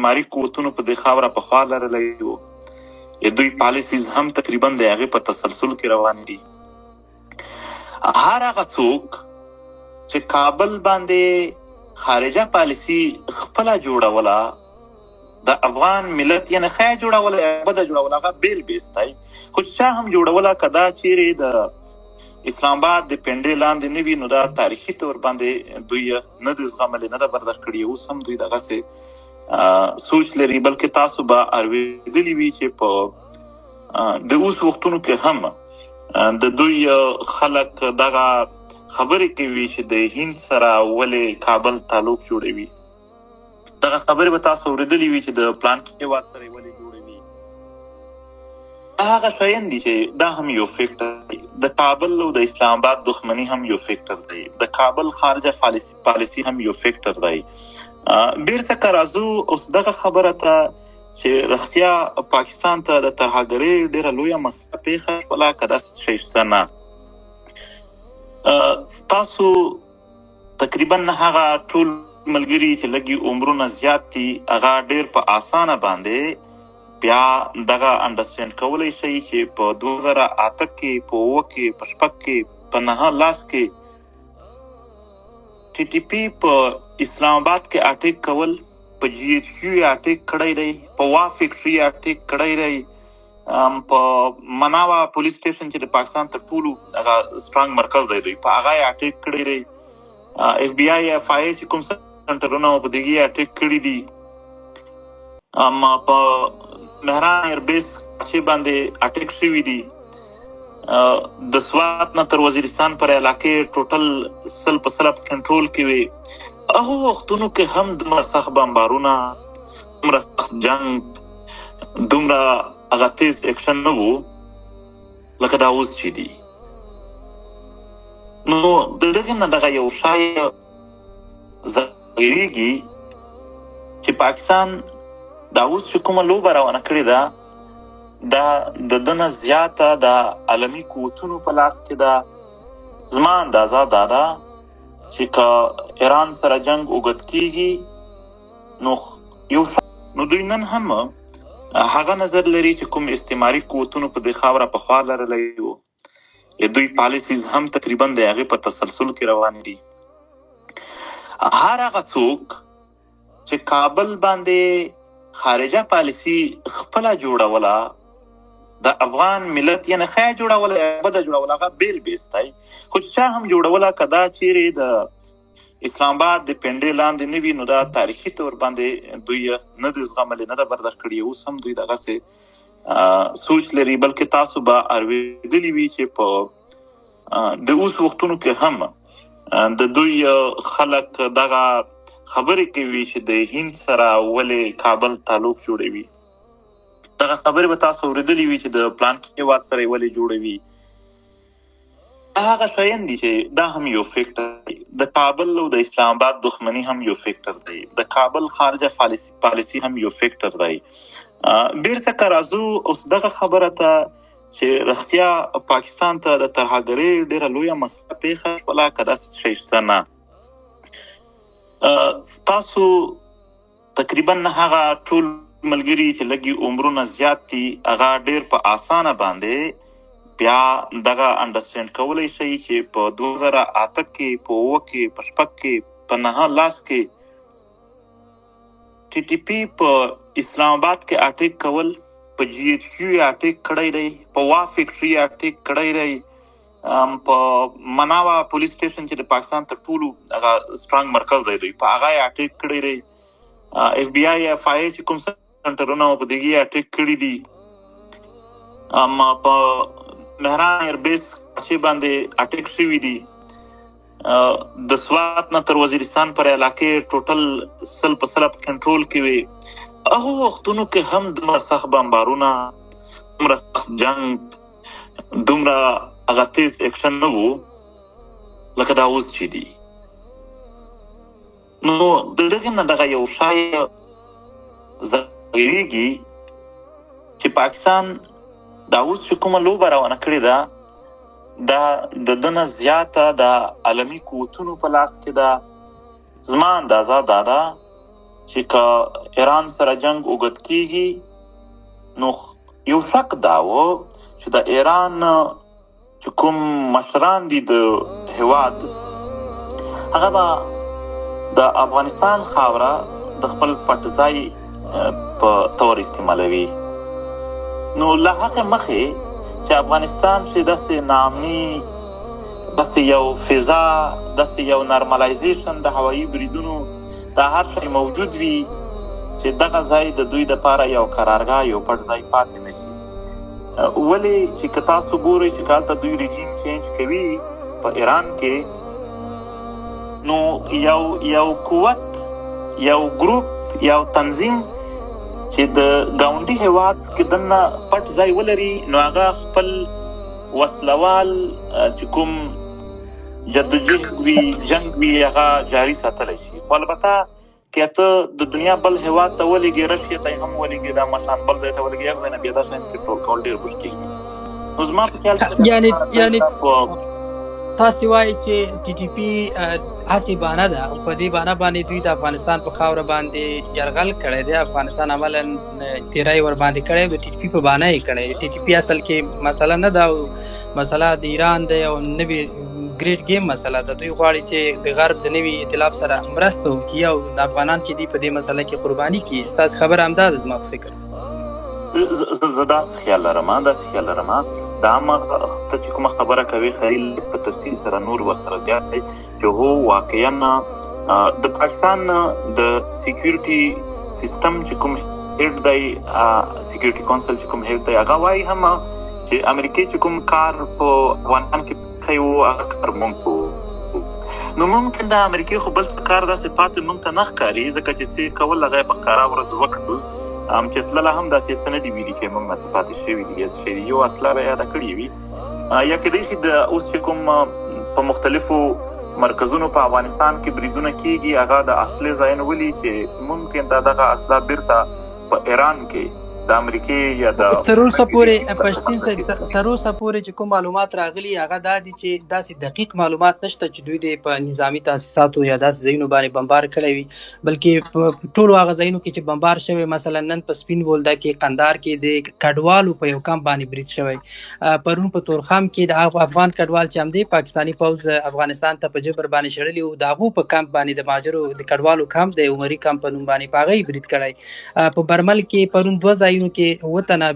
استعماري قوتونو په دې خاوره پخوا لرلی و، دوی پالیسیز هم تقریبا د هغې په تسلسل کې روان دي. هر هغه څوک چې کابل باندې خارجه پالیسي خپله جوړوله، د افغان ملت یعنې ښه جوړوله یا بده جوړوله، هغه بیل بیستی، خو چې چا هم جوړوله، که دا چیرې د اسلام آباد د پنډې لاندې نه وي، نو دا تاریخي طور باندې دوی نه د زغملې، نه د برداشت کړي. اوس هم دوی دغسې سوچ لري، بلکې تاسو به اورېدلي وي چې په د اوس وختونو کې هم د دوی خلک دغه خبرې کوي چې د هند سره ولې کابل تعلق جوړوي. دغه خبرې به تاسو اورېدلي وي چې د پلان کې هېواد سره ولې جوړوي. هغه شیان دي چې دا هم یو فیکټر دی. د کابل او د اسلام آباد دښمني هم یو فیکټر دی. د کابل خارجه پالیسي هم یو فیکټر دی. بیرته که راځو اوس دغه خبره ته چې رښتیا پاکستان ته د ترهګرۍ ډېره لویه مسله پېښه شوله، که داسې شی شته نه. تاسو تقریبا هغه ټول ملګري چې لږې عمرونه زیات دي، هغه ډېر په اسانه باندې بیا دغه انډرسټینډ کولی شئ چې په 2008 کې، په 9 کې، په 6 کې، په 9 لاس کې ټي ټي پي په اسلام آباد کې اټیک کول، په جي ایچ کیو یې اټیک کړی دی، په وا فیکټري یې اټیک کړی دی، په مناوه پولیس سټیشن چې د پاکستان تر ټولو هغه سټرانګ مرکز دی، دوی په هغه یې اټیک کړی دی. اف بي آی اف آی چې کوم سنټرونه په دغې یې اټیک کړي دي. په مهران ایربیس چې باندې اټیک شوي دي. د سوات نه تر وزیرستان پر علاقې ټوټل 100% کنټرول کې وي. هغو وختونو کې هم دومره سخت بمبارونه، دومره سخت جنګ، دومره هغه تیز اکشن نه و لکه دا اوس چې دي. نو د دغې نه دغه یو شی ظاهرېږي چې پاکستان دا اوس چې کومه لوبه روانه کړې ده، دا د ده نه زیاته د عالمي قوتونو په لاس کې ده. زما اندازه دا ده چې که ایران سره جنګ اوږد کېږي، نو دوی نن هم هغه نظر لري چې کوم استعماري قوتونو په دې خاوره پخوا لرلی و، دوی پالیسیز هم تقریبا د هغې په تسلسل کې روان دي. هر هغه څوک چې کابل باندې خارجه پالیسی خپله جوړوله، د افغان ملت یعنې ښه جوړوله یا بده جوړوله، هغه بیل بیستی، خو چې چا هم جوړوله، که دا چیرې د اسلام آباد د پنډې لاندې نه وي، نو دا تاریخي طور باندې دوی نه د زغملې، نه د برداشت کړي. اوس هم دوی دغسې سوچ لري، بلکې تاسو به اورېدلي وي چې په د اوس وختونو کې هم د دوی خلک دغه خبرې کوي چې د هند سره ولې کابل تعلق جوړوي. دغه خبرې به تاسو اورېدلي وي چې د پلان کې هېواد سره یې ولې جوړوي. هغه شیان دي چې دا هم یو فیکټر دی. د کابل او د اسلام آباد دښمني هم یو فیکټر دی. د کابل خارجه پالیسي هم یو فیکټر دی. بیرته که راځو اوس دغه خبره ته چې رښتیا پاکستان ته د ترهګرۍ ډېره لویه مسله پېښه شوله، که داسې شی شته نه. تاسو تقریبا هغه ټول ملګري چې لږې عمرونه زیات دي، هغه ډېر په اسانه باندې بیا دغه انډرسټینډ کولی شئ چې په 2008 کې، په 9 کې، په 6 کې، په 9 لاس کې ټي ټي پي په اسلام آباد کې اټیک کول، په جي ایچ کیو یې اټیک کړی دی، په وا فیکټري یې اټیک کړی دی، په مناوه پولیس سټیشن چې د پاکستان تر ټولو هغه سټرانګ مرکز دی، دوی په هغه یې اټیک کړی دی. اف بي آی اف آی چې کوم سنټرونه په دغې یې اټیک کړي دي. په مهران ایربیس چې باندې اټیک شوي دي. د سوات نه تر وزیرستان پر علاقې ټوټل 100% کنټرول کې وي. هغو وختونو کې هم دومره سخت بمبارونه، دومره سخت جنګ، دومره هغه تیز اکشن نه و لکه دا اوس چې دي. نو د دغې نه دغه یو شی ظاهرېږي چې پاکستان دا اوس چې کومه لوبه روانه کړې ده، دا د ده نه زیاته د عالمي قوتونو په لاس کې ده. زما اندازه دا ده چې که ایران سره جنگ اوږد کیږي نو یو شک دا و چې د ایران چې کوم مشران دي د هیواد هغه به د افغانستان خاوره د خپل پټ ځای په طور استعمالوي. نو له هغې مخې چې افغانستان چې داسې ناامني داسې یو فضا داسې یو نارملایزیشن د هوایي بریدونو دا هر شی موجود وي چې دغه ځای د دوی دپاره یو قرارګاه یو پټ ځای پاتې نه شي. ولې چې که تاسو ګورئ چې که هلته دوی رژیم چینج کوي په ایران کې نو یو قوت یو ګروپ یو تنظیم چې د ګاونډي هیواد کې دننه پټ ځای ولري نو هغه خپل وسلوال چې کوم جدوجهد وي جنګ وي هغه جاري ساتلی شي. خو البته که ته د دنیا بل هیواد ته ولېږې رشیا ته یې هم ولېږې دا مشان بل ځای ته ولېږې هغه ځای نه بیا دا شیان کنټرول کول ډېر مشکل وي. نو زما په خیال یعنې تاسې وایي چې ټي ټي پي هسې بانه ده او په دې بانه باندې دوی د افغانستان په خاوره باندې یرغل کړی دی. افغانستان عملا تیری ورباندې کړی د ټي ټي پي په بانه یې کړی. ټي ټي پي اصل کې مسله نه ده او مسله د ایران دی او نوي ګریډ ګیم مسله ده. دوی غواړي چې د غرب د نوي ائتلاف سره مرسته وکړي او د افغانان چې دي په دې مسله کې قرباني کړي. ستاسې خبره همدا ده زما په فکر. زه داسې خیال لرم دا همغه ته چې کومه خبره کوي خلیل په تفصیل سره نور ورسره زیات دی چې هو واقعا د پاکستان د سیکیورټي سیستم چې کوم هیډ دی سیکیورټي کونسل چې کوم هیډ دی هغه وایي هم چې امریکې چې کوم کار په افغانستان کې کوي و هغه کار موږ کوو. نو ممکن د امریکې خو بل څه کار داسې پاتې موږ ته نه ښکاري ځکه چې څه کول هغه یې په ښکاره ورځ وکړل چې تلله هم داسې څه نه دي ویلي چې موږ نه څه پاتې شوي دي یا څه شوي دي. یو اصله به یاده کړې وي یا کیدای شي د اوس چې کوم په مختلفو مرکزونو په افغانستان کې بریدونه کیږي هغه د اصلي ځایونه ولي چې ممکن دا دغه اصله بیرته په ایران کې د امریکې یا د تر اوسه پورې پښتین صاحب تر اوسه پورې چې کوم معلومات راغلي هغه دا دي چې داسې دقیق معلومات نشته چې دوی د په نظامی تاسیساتو یا داسې ځایونو باندې بمبار کړی وي بلکې په ټولو هغه ځایونو کې چې بمبار شوی مثلا نن په سپین بولده کې قندهار کې د کډوالو په یو کمپ باندې برید شوی پرون په تورخم کې د افغان کډوال چې همدې پاکستاني پوځ افغانستان ته په جبر باندې شړلي وو د هغو په کمپ باندې د مهاجرو د کډوالو کمپ د عمري کمپ په نوم باندې په هغه برید کړی په برمل کې پرون 2 ځایونو کې وطنه